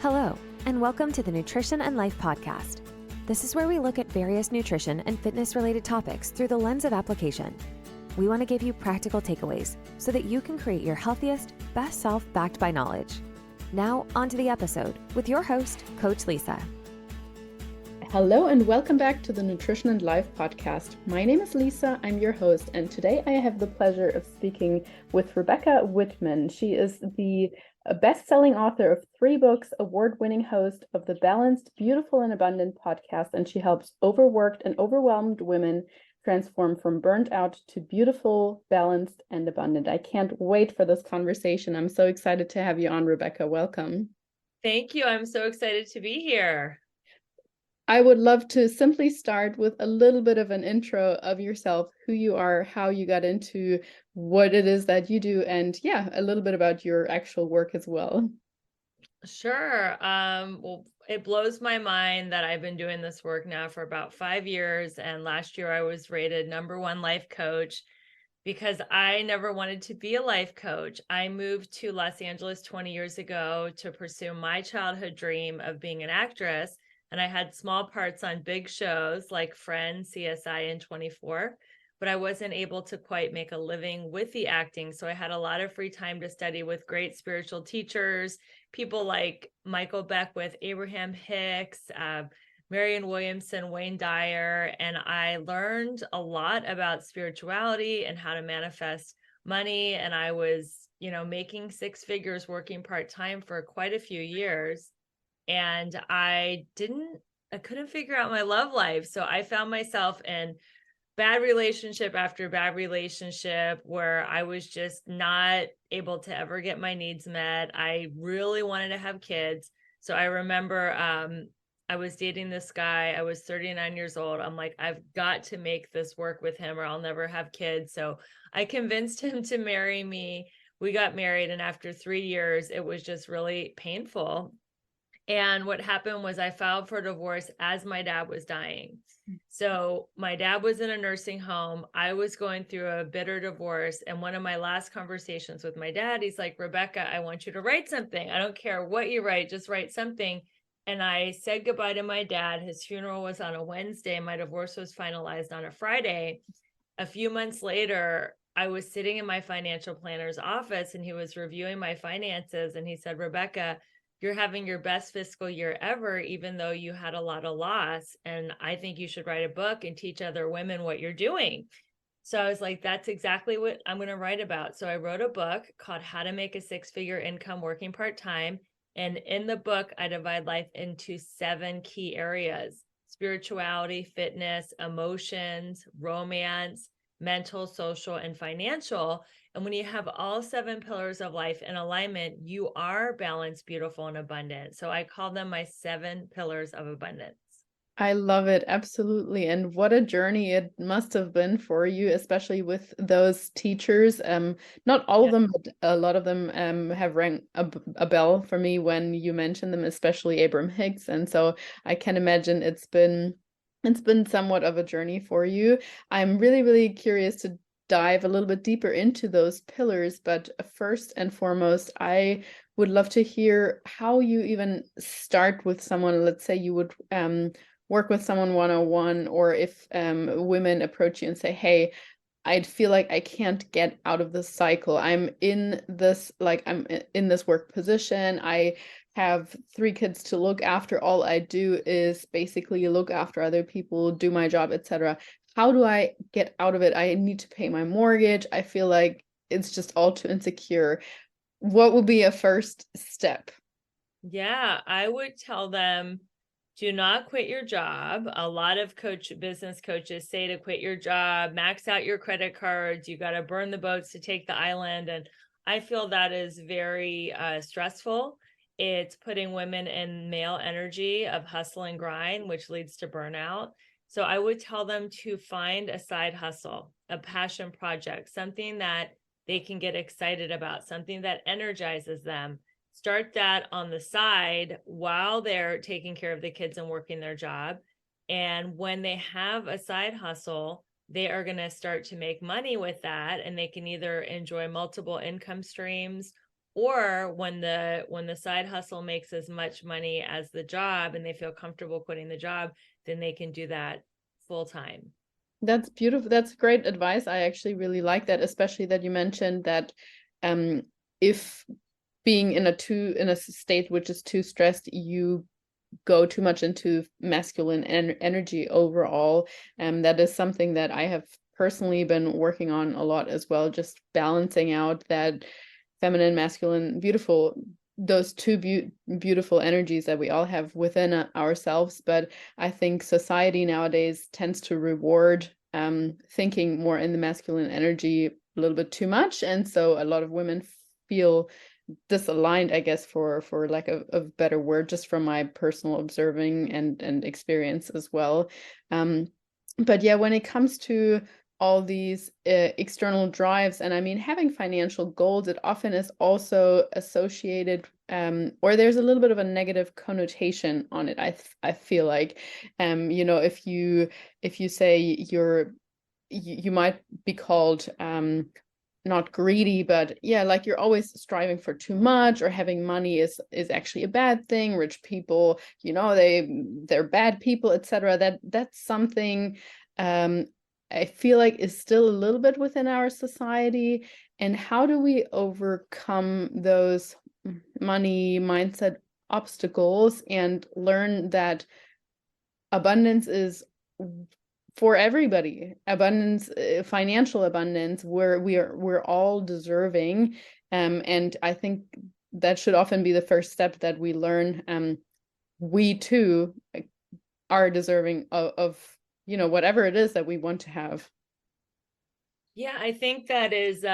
Hello, and welcome to the Nutrition and Life podcast. This is where we look at various nutrition and fitness-related topics through the lens of application. We want to give you practical takeaways so that you can create your healthiest, best self backed by knowledge. Now, on to the episode with your host, Coach Lisa. Hello and welcome back to the Nutrition and Life podcast. My name is Lisa, I'm your host, and today I have the pleasure of speaking with Rebecca Whitman. She is the best-selling author of 3 books, award-winning host of the Balanced, Beautiful, and Abundant podcast, and she helps overworked and overwhelmed women transform from burnt out to beautiful, balanced, and abundant. I can't wait for this conversation. I'm so excited to have you on, Rebecca. Welcome. Thank you. I'm so excited to be here. I would love to simply start with a little bit of an intro of yourself, who you are, how you got into what it is that you do, and a little bit about your actual work as well. Sure. Well, it blows my mind that I've been doing this work now for about 5 years. And last year I was rated #1 life coach because I never wanted to be a life coach. I moved to Los Angeles 20 years ago to pursue my childhood dream of being an actress. And I had small parts on big shows like Friends, CSI, and 24, but I wasn't able to quite make a living with the acting. So I had a lot of free time to study with great spiritual teachers, people like Michael Beckwith, Abraham Hicks, Marianne Williamson, Wayne Dyer, and I learned a lot about spirituality and how to manifest money. And I was, making 6 figures working part-time for quite a few years. And I couldn't figure out my love life. So I found myself in bad relationship after bad relationship where I was just not able to ever get my needs met. I really wanted to have kids. So I remember I was dating this guy. I was 39 years old. I'm like, I've got to make this work with him or I'll never have kids. So I convinced him to marry me. We got married. And after 3 years, it was just really painful. And what happened was I filed for divorce as my dad was dying. So my dad was in a nursing home. I was going through a bitter divorce. And one of my last conversations with my dad, he's like, Rebecca, I want you to write something. I don't care what you write, just write something. And I said goodbye to my dad. His funeral was on a Wednesday. My divorce was finalized on a Friday. A few months later, I was sitting in my financial planner's office and he was reviewing my finances. And he said, Rebecca, you're having your best fiscal year ever, even though you had a lot of loss. And I think you should write a book and teach other women what you're doing. So I was like, that's exactly what I'm going to write about. So I wrote a book called How to Make a 6-Figure Income Working Part-Time. And in the book, I divide life into 7 key areas: spirituality, fitness, emotions, romance, mental, social, and financial. And when you have all 7 pillars of life in alignment, you are balanced, beautiful, and abundant. So I call them my 7 pillars of abundance. I love it. Absolutely. And what a journey it must have been for you, especially with those teachers. Not all of them, but a lot of them have rang a bell for me when you mentioned them, especially Abraham Hicks. And so I can imagine it's been somewhat of a journey for you. I'm really, really curious to dive a little bit deeper into those pillars. But first and foremost, I would love to hear how you even start with someone. Let's say you would work with someone one-on-one, or if women approach you and say, hey, I'd feel like I can't get out of this cycle. I'm in this work position. I have 3 kids to look after. All I do is basically look after other people, do my job, etc. How do I get out of it? I need to pay my mortgage. I feel like it's just all too insecure. What would be a first step? Yeah, I would tell them, do not quit your job. A lot of business coaches say to quit your job, max out your credit cards. You got to burn the boats to take the island. And I feel that is very stressful. It's putting women in male energy of hustle and grind, which leads to burnout. So I would tell them to find a side hustle, a passion project, something that they can get excited about, something that energizes them. Start that on the side while they're taking care of the kids and working their job. And when they have a side hustle, they are going to start to make money with that. And they can either enjoy multiple income streams Or when the side hustle makes as much money as the job and they feel comfortable quitting the job, then they can do that full time. That's beautiful. That's great advice. I actually really like that, especially that you mentioned that if being in a state which is too stressed, you go too much into masculine energy overall. That is something that I have personally been working on a lot as well, just balancing out that feminine, masculine, beautiful, those two beautiful energies that we all have within ourselves. But I think society nowadays tends to reward thinking more in the masculine energy a little bit too much. And so a lot of women feel disaligned, I guess, for lack of better word, just from my personal observing and experience as well. But yeah, when it comes to all these external drives, and I mean, having financial goals, it often is also associated, or there's a little bit of a negative connotation on it. I feel like, if you say you might be called not greedy, but yeah, like you're always striving for too much, or having money is actually a bad thing. Rich people, they're bad people, etc. That's something I feel like is still a little bit within our society. And how do we overcome those money mindset obstacles and learn that abundance is for everybody? Abundance, financial abundance, where we're all deserving, and I think that should often be the first step, that we learn we too are deserving of whatever it is that we want to have. Yeah, I think that is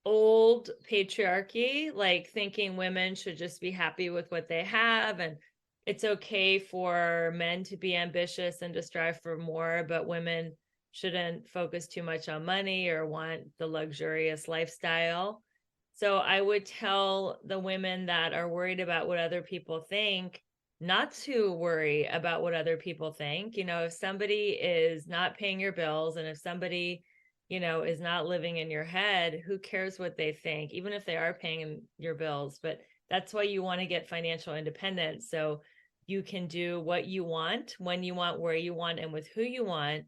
old patriarchy, like thinking women should just be happy with what they have, and it's okay for men to be ambitious and to strive for more, but women shouldn't focus too much on money or want the luxurious lifestyle. So I would tell the women that are worried about what other people think not to worry about what other people think. If somebody is not paying your bills, and if somebody is not living in your head, who cares what they think, even if they are paying your bills? But that's why you want to get financial independence, so you can do what you want, when you want, where you want, and with who you want.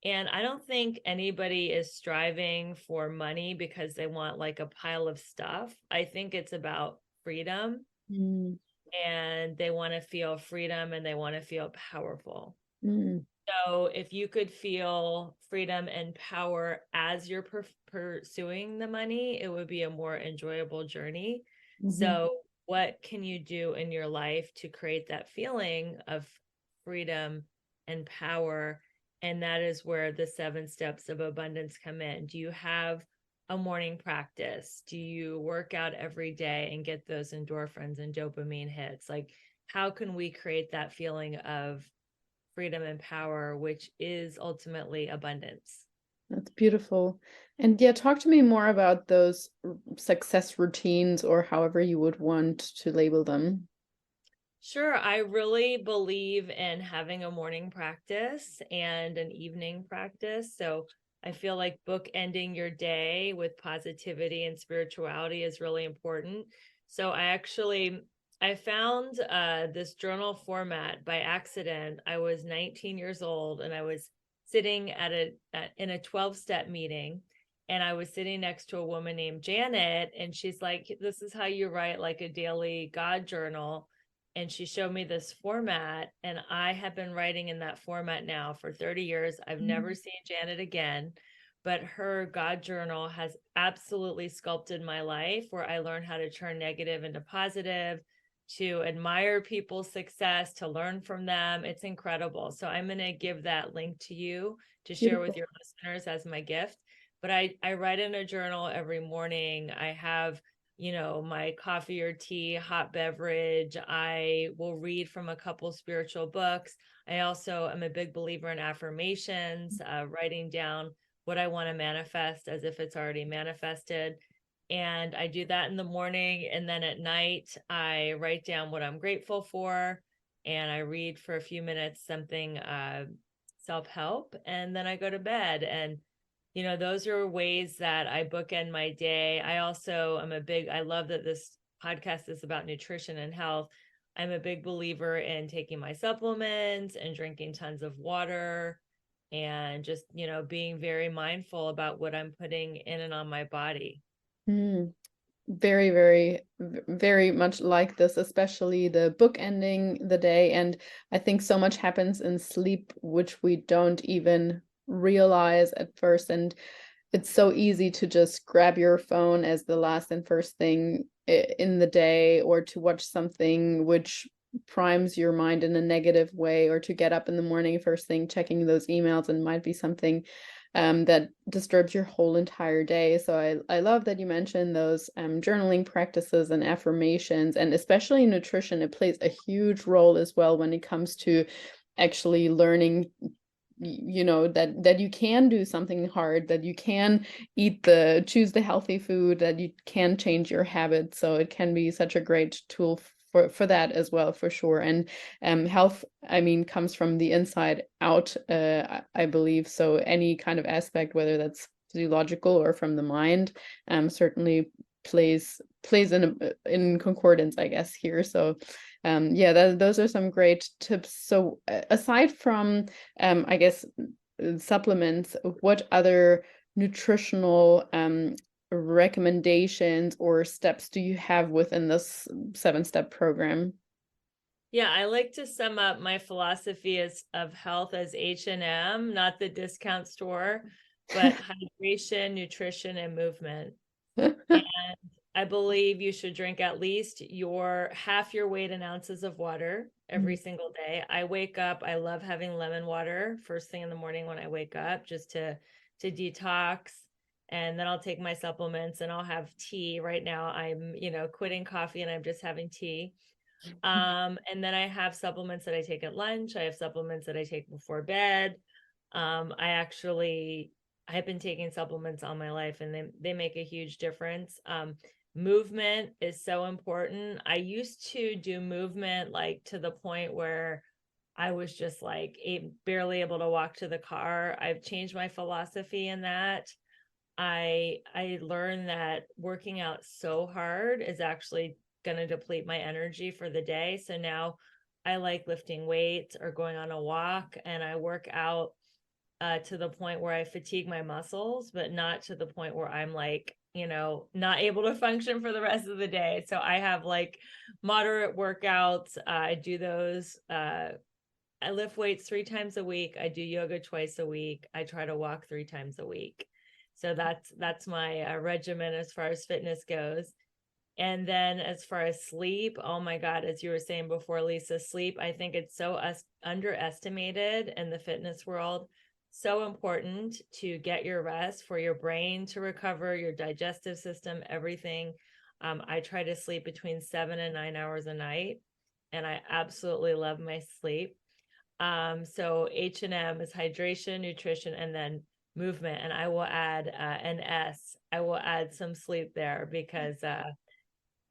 And I don't think anybody is striving for money because they want like a pile of stuff. I think it's about freedom, and they want to feel freedom, and they want to feel powerful. So if you could feel freedom and power as you're pursuing the money, it would be a more enjoyable journey. So what can you do in your life to create that feeling of freedom and power? And that is where the 7 steps of abundance come in. Do you have a morning practice? Do you work out every day and get those endorphins and dopamine hits? Like, how can we create that feeling of freedom and power, which is ultimately abundance? That's beautiful. And yeah, talk to me more about those success routines, or however you would want to label them. Sure. I really believe in having a morning practice and an evening practice. So I feel like bookending your day with positivity and spirituality is really important. So I found this journal format by accident. I was 19 years old, and I was sitting in a 12-step meeting, and I was sitting next to a woman named Janet, and she's like, "This is how you write like a daily God journal." And she showed me this format, and I have been writing in that format now for 30 years. I've never seen Janet again, but her God journal has absolutely sculpted my life, where I learned how to turn negative into positive, to admire people's success, to learn from them. It's incredible. So I'm going to give that link to you to share with your listeners as my gift. But I write in a journal every morning. I have my coffee or tea, hot beverage. I will read from a couple spiritual books. I also am a big believer in affirmations, writing down what I want to manifest as if it's already manifested. And I do that in the morning. And then at night, I write down what I'm grateful for. And I read for a few minutes something self-help. And then I go to bed. And you know, those are ways that I bookend my day. I also am I love that this podcast is about nutrition and health. I'm a big believer in taking my supplements and drinking tons of water and just, you know, being very mindful about what I'm putting in and on my body. Very, very, very much like this, especially the book ending the day. And I think so much happens in sleep, which we don't even realize at first. And it's so easy to just grab your phone as the last and first thing in the day, or to watch something which primes your mind in a negative way, or to get up in the morning first thing checking those emails, and might be something that disturbs your whole entire day. So I love that you mentioned those journaling practices and affirmations, and especially nutrition. It plays a huge role as well when it comes to actually learning, you know, that you can do something hard, that you can choose the healthy food, that you can change your habits. So it can be such a great tool for that as well, for sure. And health, I mean, comes from the inside out, I believe. So any kind of aspect, whether that's physiological or from the mind, certainly plays in concordance, I guess, here. So yeah, those are some great tips. So aside from I guess supplements, what other nutritional recommendations or steps do you have within this 7-step program? Yeah, I like to sum up my philosophy of health as H&M, not the discount store, but hydration, nutrition, and movement. And I believe you should drink at least half your weight in ounces of water every single day. I wake up, I love having lemon water first thing in the morning when I wake up, just to detox. And then I'll take my supplements and I'll have tea. Right now I'm, you know, quitting coffee and I'm just having tea. And then I have supplements that I take at lunch. I have supplements that I take before bed. I've been taking supplements all my life, and they make a huge difference. Movement is so important. I used to do movement like to the point where I was just like barely able to walk to the car. I've changed my philosophy in that. I learned that working out so hard is actually going to deplete my energy for the day. So now I like lifting weights or going on a walk, and I work out to the point where I fatigue my muscles, but not to the point where I'm like, you know, not able to function for the rest of the day. So I have like moderate workouts. I do those. I lift weights 3 times a week. I do yoga twice a week. I try to walk 3 times a week. So that's my regimen as far as fitness goes. And then as far as sleep, oh my God, as you were saying before, Lisa, sleep, I think it's so underestimated in the fitness world. So important to get your rest, for your brain to recover, your digestive system, everything. I try to sleep between 7 and 9 hours a night, and I absolutely love my sleep. So H&M is hydration, nutrition, and then movement. And I will add an S. I will add some sleep there because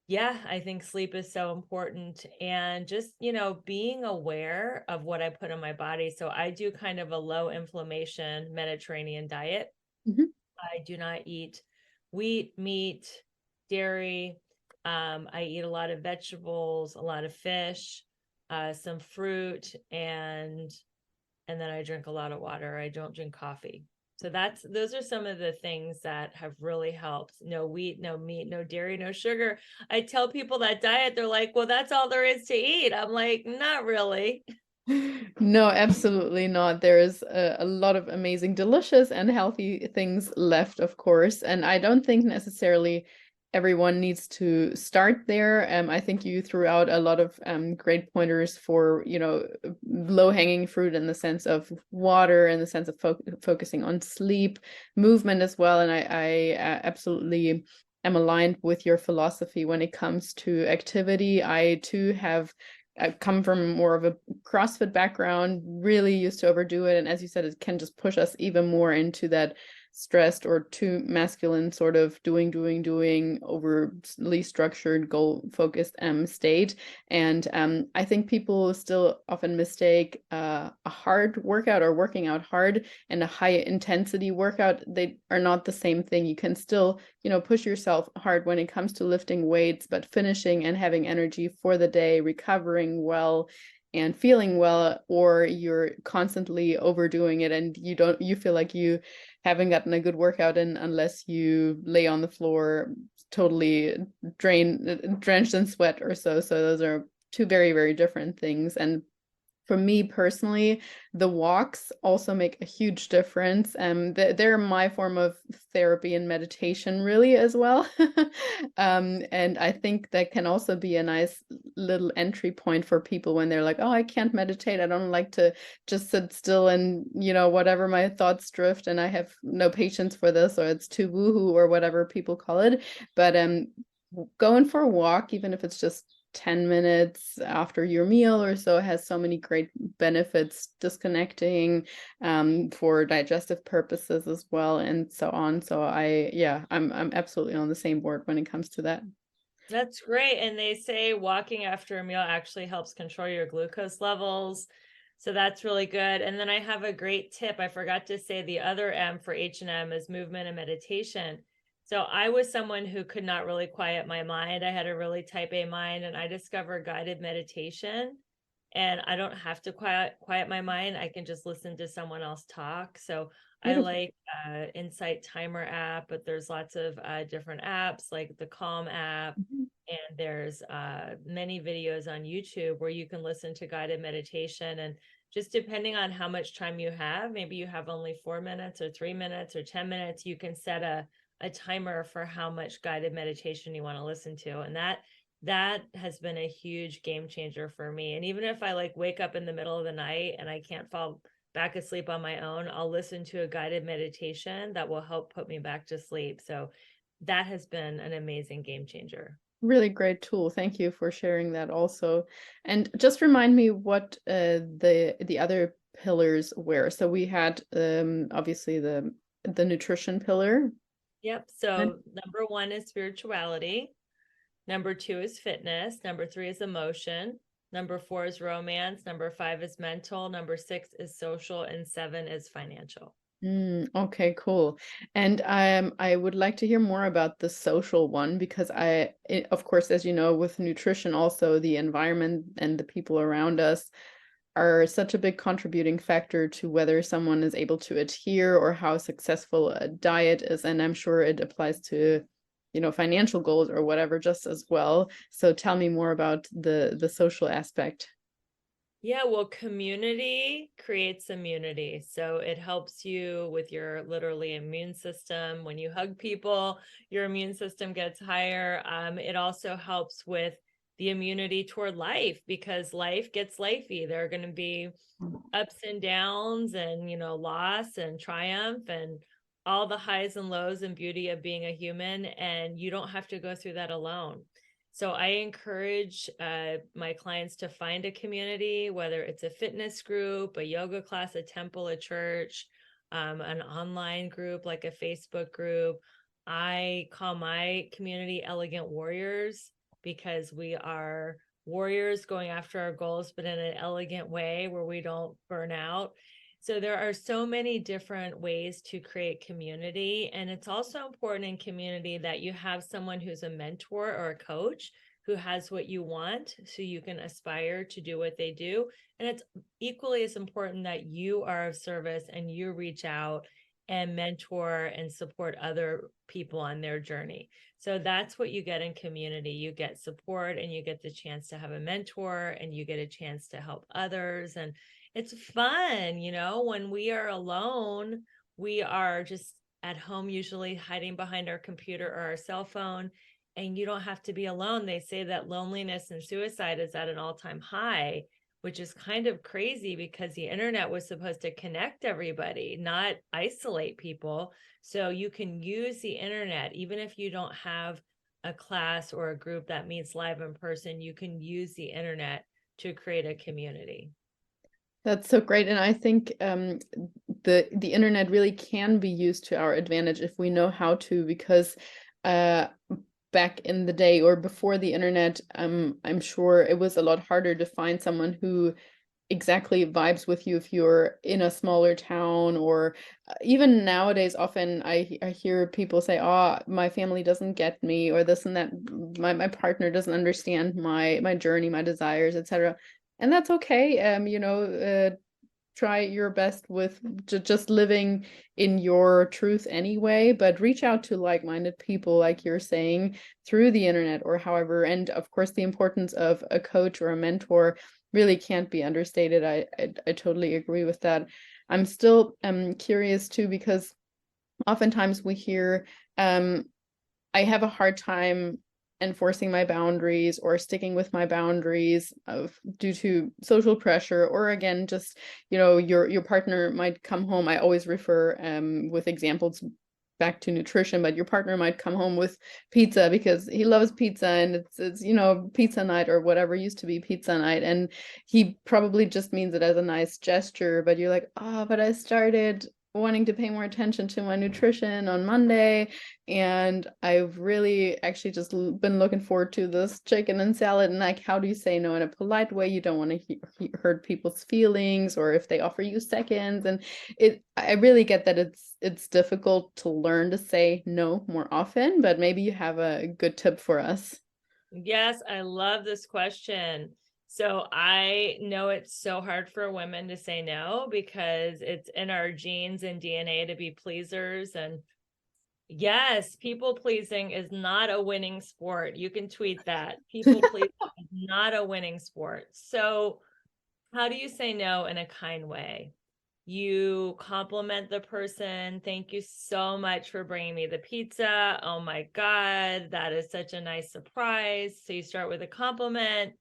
yeah, I think sleep is so important. And just, you know, being aware of what I put in my body. So I do kind of a low inflammation Mediterranean diet. I do not eat wheat, meat, dairy. I eat a lot of vegetables, a lot of fish, some fruit, and then I drink a lot of water. I don't drink coffee. So those are some of the things that have really helped. No wheat, no meat, no dairy, no sugar. I tell people that diet, they're like, well, that's all there is to eat. I'm like, not really. No, absolutely not. There is a lot of amazing, delicious, and healthy things left, of course. And I don't think necessarily everyone needs to start there. I think you threw out a lot of great pointers for, you know, low-hanging fruit in the sense of water, in the sense of focusing on sleep, movement as well. And I absolutely am aligned with your philosophy when it comes to activity. I too have come from more of a CrossFit background, really used to overdo it. And as you said, it can just push us even more into that stressed or too masculine, sort of doing, overly structured, goal focused state. And I think people still often mistake a hard workout or working out hard and a high intensity workout. They are not the same thing. You can still, push yourself hard when it comes to lifting weights, but finishing and having energy for the day, recovering well and feeling well, or you're constantly overdoing it and you feel like you haven't gotten a good workout in unless you lay on the floor totally drenched in sweat or so. So those are two very, very different things. And for me personally, the walks also make a huge difference. They're my form of therapy and meditation, really, as well. And I think that can also be a nice little entry point for people when they're like, "Oh, I can't meditate. I don't like to just sit still and whatever my thoughts drift, and I have no patience for this, or it's too woohoo, or whatever people call it." But going for a walk, even if it's just 10 minutes after your meal or so, has so many great benefits, disconnecting, for digestive purposes as well, and so on. So I'm absolutely on the same board when it comes to that. That's great. And they say walking after a meal actually helps control your glucose levels. So that's really good. And then I have a great tip. I forgot to say the other M for H&M is movement and meditation. So I was someone who could not really quiet my mind. I had a really type A mind, and I discovered guided meditation. And I don't have to quiet my mind. I can just listen to someone else talk. So I Beautiful. like Insight Timer app, but there's lots of different apps like the Calm app, Mhm. and there's many videos on YouTube where you can listen to guided meditation. And just depending on how much time you have, maybe you have only 4 minutes or 3 minutes or 10 minutes, you can set a timer for how much guided meditation you want to listen to. And that has been a huge game changer for me. And even if I like wake up in the middle of the night and I can't fall back asleep on my own, I'll listen to a guided meditation that will help put me back to sleep. So that has been an amazing game changer. Really great tool. Thank you for sharing that also. And just remind me what the other pillars were. So we had obviously the nutrition pillar. Yep. So number one is spirituality. Number two is fitness. Number three is emotion. Number four is romance. Number five is mental. Number six is social. And seven is financial. Okay, cool. And I would like to hear more about the social one, because of course, as you know, with nutrition, also the environment and the people around us are such a big contributing factor to whether someone is able to adhere or how successful a diet is. And I'm sure it applies to, financial goals or whatever just as well. So tell me more about the social aspect. Yeah, well, community creates immunity. So it helps you with your literally immune system. When you hug people, your immune system gets higher. It also helps with the immunity toward life, because life gets lifey. There are going to be ups and downs and, loss and triumph and all the highs and lows and beauty of being a human. And you don't have to go through that alone. So I encourage my clients to find a community, whether it's a fitness group, a yoga class, a temple, a church, an online group like a Facebook group. I call my community Elegant Warriors, because we are warriors going after our goals, but in an elegant way where we don't burn out. So there are so many different ways to create community. And it's also important in community that you have someone who's a mentor or a coach who has what you want, so you can aspire to do what they do. And it's equally as important that you are of service and you reach out and mentor and support other people on their journey. So that's what you get in community. You get support, and you get the chance to have a mentor, and you get a chance to help others. And it's fun, when we are alone, we are just at home, usually hiding behind our computer or our cell phone, and you don't have to be alone. They say that loneliness and suicide is at an all-time high, which is kind of crazy, because the internet was supposed to connect everybody, not isolate people. So you can use the internet, even if you don't have a class or a group that meets live in person, you can use the internet to create a community. That's so great. And I think the internet really can be used to our advantage if we know how to, because back in the day or before the internet, I'm sure it was a lot harder to find someone who exactly vibes with you if you're in a smaller town, or even nowadays often I hear people say, oh, my family doesn't get me, or this and that, my partner doesn't understand my journey, my desires, etc. And that's okay. Try your best with just living in your truth anyway, but reach out to like-minded people, like you're saying, through the internet or however. And of course, the importance of a coach or a mentor really can't be understated. I totally agree with that. I'm still curious too, because oftentimes we hear I have a hard time enforcing my boundaries or sticking with my boundaries due to social pressure, or again, just, your partner might come home. I always refer with examples back to nutrition, but your partner might come home with pizza because he loves pizza, and it's pizza night, or whatever used to be pizza night, and he probably just means it as a nice gesture, but you're like, oh, but I started wanting to pay more attention to my nutrition on Monday, and I've really actually just been looking forward to this chicken and salad. And like, how do you say no in a polite way? You don't want to hurt people's feelings, or if they offer you seconds. And I really get that it's difficult to learn to say no more often, but maybe you have a good tip for us. Yes, I love this question. So I know it's so hard for women to say no because it's in our genes and DNA to be pleasers. And yes, people pleasing is not a winning sport. You can tweet that. People pleasing is not a winning sport. So how do you say no in a kind way? You compliment the person. Thank you so much for bringing me the pizza. Oh my God, that is such a nice surprise. So you start with a compliment,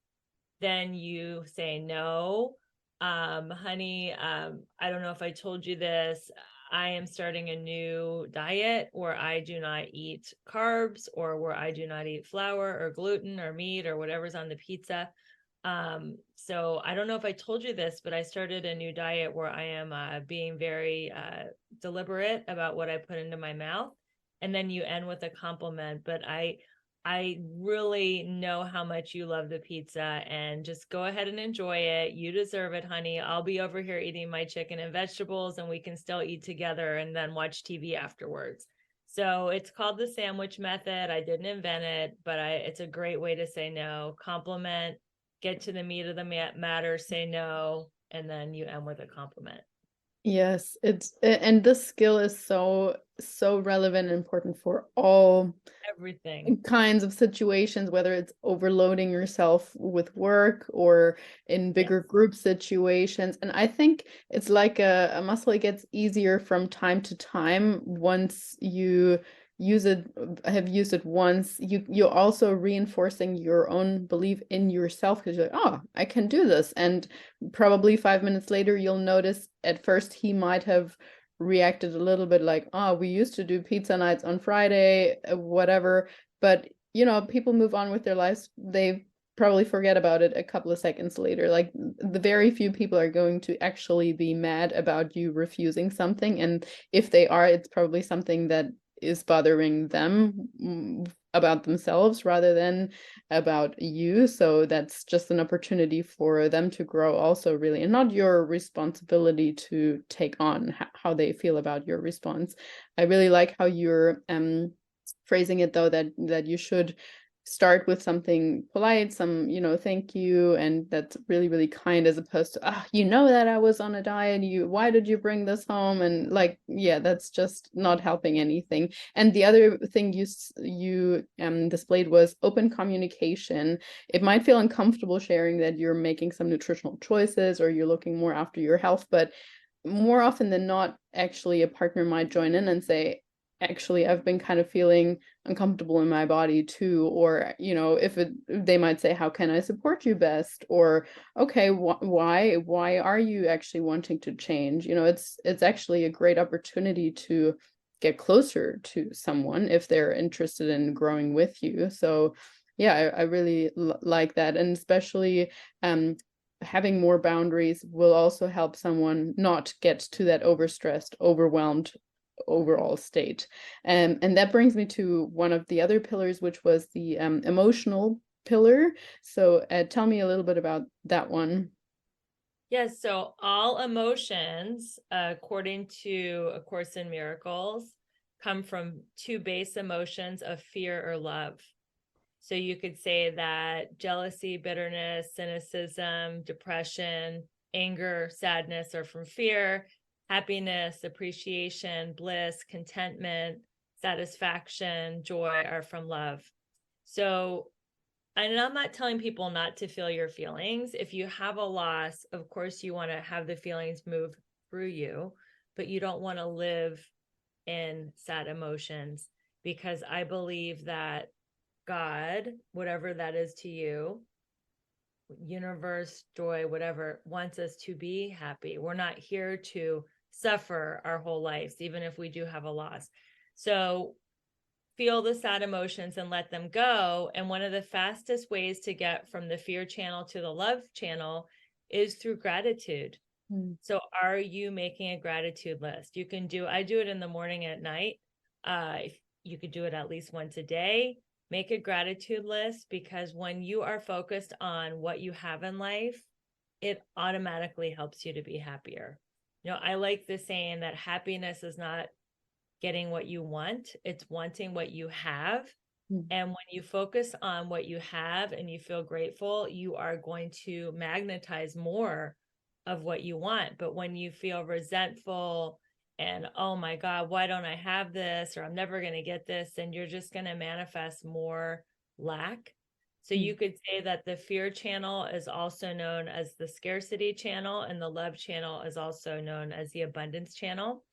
then you say no. Honey, I don't know if I told you this. I am starting a new diet where I do not eat carbs, or where I do not eat flour or gluten or meat or whatever's on the pizza. So I don't know if I told you this, but I started a new diet where I am being very deliberate about what I put into my mouth. And then you end with a compliment. But I really know how much you love the pizza, and just go ahead and enjoy it. You deserve it, honey. I'll be over here eating my chicken and vegetables, and we can still eat together and then watch TV afterwards. So it's called the sandwich method. I didn't invent it, but it's a great way to say no. Compliment, get to the meat of the matter, say no, and then you end with a compliment. Yes, and this skill is so relevant and important for all Everything. kinds of situations, whether it's overloading yourself with work or in bigger Yes. group situations. And I think it's like a muscle. It gets easier from time to time. Once you have used it once, you're also reinforcing your own belief in yourself, because you're like, oh, I can do this. And probably 5 minutes later, you'll notice at first he might have reacted a little bit like, oh, we used to do pizza nights on Friday, whatever. But people move on with their lives. They probably forget about it a couple of seconds later. Like, the very few people are going to actually be mad about you refusing something, and if they are, it's probably something that is bothering them about themselves rather than about you. So that's just an opportunity for them to grow also, really, and not your responsibility to take on how they feel about your response. I really like how you're phrasing it, though, that you should start with something polite, some thank you, and that's really, really kind, as opposed to, that I was on a diet, why did you bring this home? And like, yeah, that's just not helping anything. And the other thing you displayed was open communication. It might feel uncomfortable sharing that you're making some nutritional choices or you're looking more after your health, but more often than not, actually, a partner might join in and say, actually, I've been kind of feeling uncomfortable in my body too. Or, they might say, how can I support you best? Or, okay, why are you actually wanting to change? It's actually a great opportunity to get closer to someone if they're interested in growing with you. So yeah, I really like that. And especially having more boundaries will also help someone not get to that overstressed, overwhelmed overall state. And that brings me to one of the other pillars, which was the emotional pillar. So tell me a little bit about that one. Yes, so all emotions, according to A Course in Miracles, come from two base emotions of fear or love. So you could say that jealousy, bitterness, cynicism, depression, anger, sadness are from fear, happiness, appreciation, bliss, contentment, satisfaction, joy are from love. So, and I'm not telling people not to feel your feelings. If you have a loss, of course, you want to have the feelings move through you, but you don't want to live in sad emotions, because I believe that God, whatever that is to you, universe, joy, whatever, wants us to be happy. We're not here to suffer our whole lives, even if we do have a loss. So feel the sad emotions and let them go. And one of the fastest ways to get from the fear channel to the love channel is through gratitude. So are you making a gratitude list? You can do, I do it in the morning, at night. You could do it at least once a day. Make a gratitude list, because when you are focused on what you have in life, it automatically helps you to be happier. I like the saying that happiness is not getting what you want, it's wanting what you have. And when you focus on what you have and you feel grateful, you are going to magnetize more of what you want. But when you feel resentful and, oh my God, why don't I have this? Or I'm never going to get this, then you're just going to manifest more lack. So you could say that the fear channel is also known as the scarcity channel, and the love channel is also known as the abundance channel.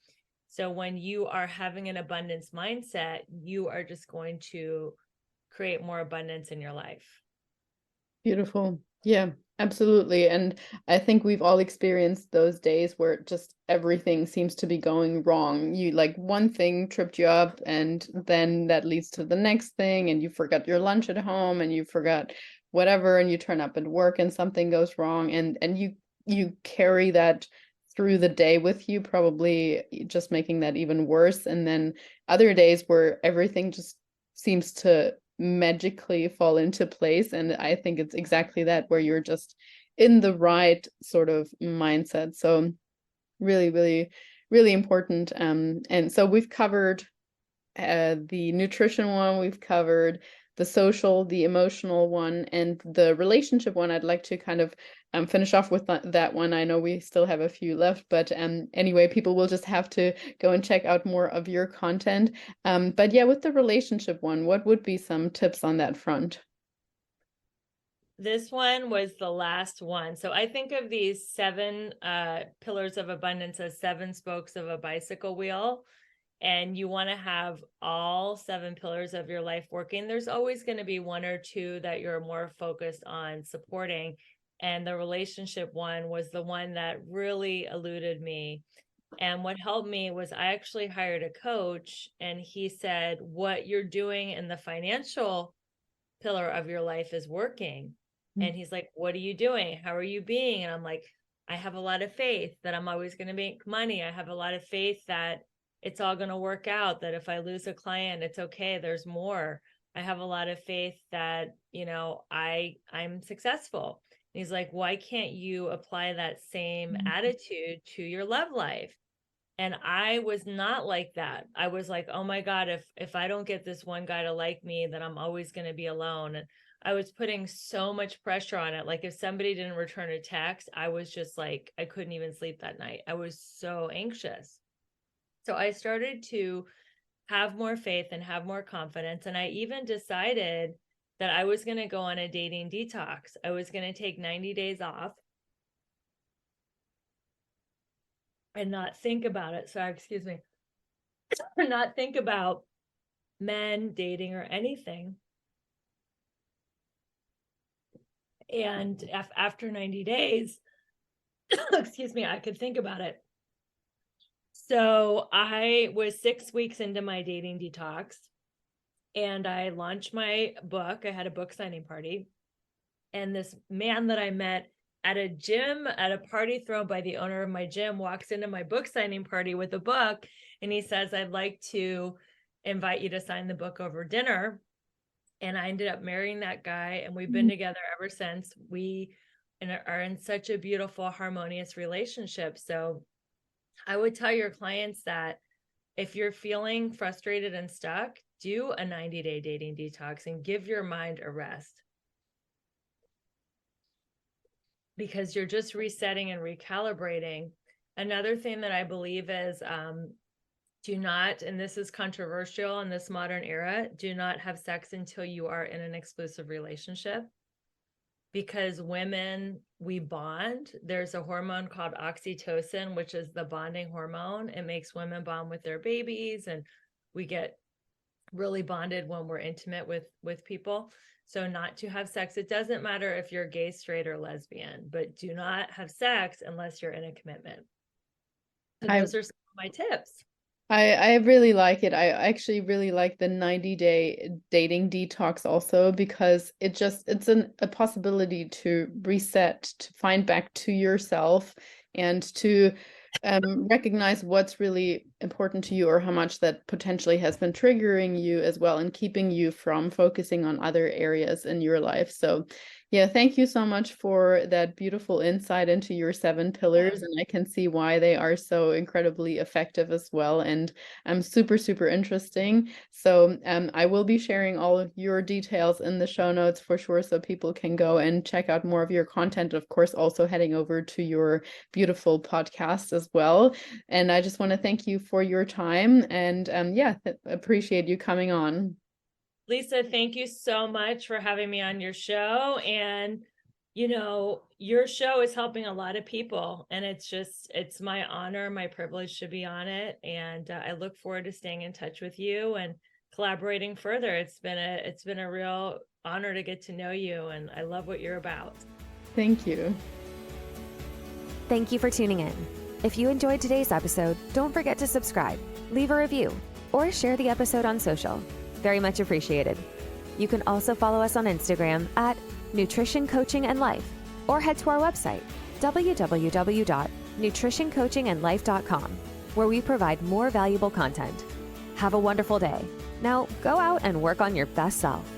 So when you are having an abundance mindset, you are just going to create more abundance in your life. Beautiful. Yeah, absolutely. And I think we've all experienced those days where just everything seems to be going wrong. You like one thing tripped you up, and then that leads to the next thing, and you forgot your lunch at home, and you forgot whatever, and you turn up at work and something goes wrong, and you carry that through the day with you, probably just making that even worse. And then other days where everything just seems to magically fall into place. And I think it's exactly that, where you're just in the right sort of mindset. So really, really, really important. And so we've covered the nutrition one, we've covered the social, the emotional one, and the relationship one. I'd like to kind of finish off with that one. I know we still have a few left, but anyway, people will just have to go and check out more of your content. But yeah, with the relationship one, what would be some tips on that front? This one was the last one. So I think of these 7 pillars of abundance as 7 spokes of a bicycle wheel. And you want to have all 7 pillars of your life working. There's always going to be 1 or 2 that you're more focused on supporting. And the relationship one was the one that really eluded me. And what helped me was I actually hired a coach, and he said, what you're doing in the financial pillar of your life is working. And he's like, what are you doing? How are you being? And I'm like, I have a lot of faith that I'm always going to make money. I have a lot of faith that it's all going to work out, that if I lose a client, it's okay. There's more. I have a lot of faith that, I'm successful. And he's like, why can't you apply that same attitude to your love life? And I was not like that. I was like, oh my God, if I don't get this one guy to like me, then I'm always going to be alone. And I was putting so much pressure on it. Like if somebody didn't return a text, I was just like, I couldn't even sleep that night. I was so anxious. So I started to have more faith and have more confidence. And I even decided that I was going to go on a dating detox. I was going to take 90 days off and not think about it. Sorry, excuse me. Not think about men, dating, or anything. And after 90 days, excuse me, I could think about it. So I was 6 weeks into my dating detox, and I launched my book. I had a book signing party, and this man that I met at a gym, at a party thrown by the owner of my gym, walks into my book signing party with a book. And he says, I'd like to invite you to sign the book over dinner. And I ended up marrying that guy, and we've been together ever since. We are in such a beautiful, harmonious relationship. So I would tell your clients that if you're feeling frustrated and stuck, do a 90-day dating detox and give your mind a rest. Because you're just resetting and recalibrating. Another thing that I believe is do not, and this is controversial in this modern era, do not have sex until you are in an exclusive relationship. Because women, we bond. There's a hormone called oxytocin, which is the bonding hormone. It makes women bond with their babies, and we get really bonded when we're intimate with people. So not to have sex. It doesn't matter if you're gay, straight, or lesbian, but do not have sex unless you're in a commitment. So those are some of my tips. I really like it. I actually really like the 90-day dating detox also, because it's a possibility to reset, to find back to yourself, and to recognize what's really important to you, or how much that potentially has been triggering you as well, and keeping you from focusing on other areas in your life. So yeah, thank you so much for that beautiful insight into your 7 pillars. And I can see why they are so incredibly effective as well, and super, super interesting. So I will be sharing all of your details in the show notes for sure, so people can go and check out more of your content. Of course, also heading over to your beautiful podcast as well. And I just want to thank you for your time, and appreciate you coming on. Lisa, thank you so much for having me on your show. And, you know, your show is helping a lot of people, and it's my honor, my privilege to be on it. And I look forward to staying in touch with you and collaborating further. It's been a real honor to get to know you, and I love what you're about. Thank you. Thank you for tuning in. If you enjoyed today's episode, don't forget to subscribe, leave a review, or share the episode on social. Very much appreciated. You can also follow us on Instagram at Nutrition Coaching and Life, or head to our website, www.nutritioncoachingandlife.com, where we provide more valuable content. Have a wonderful day. Now go out and work on your best self.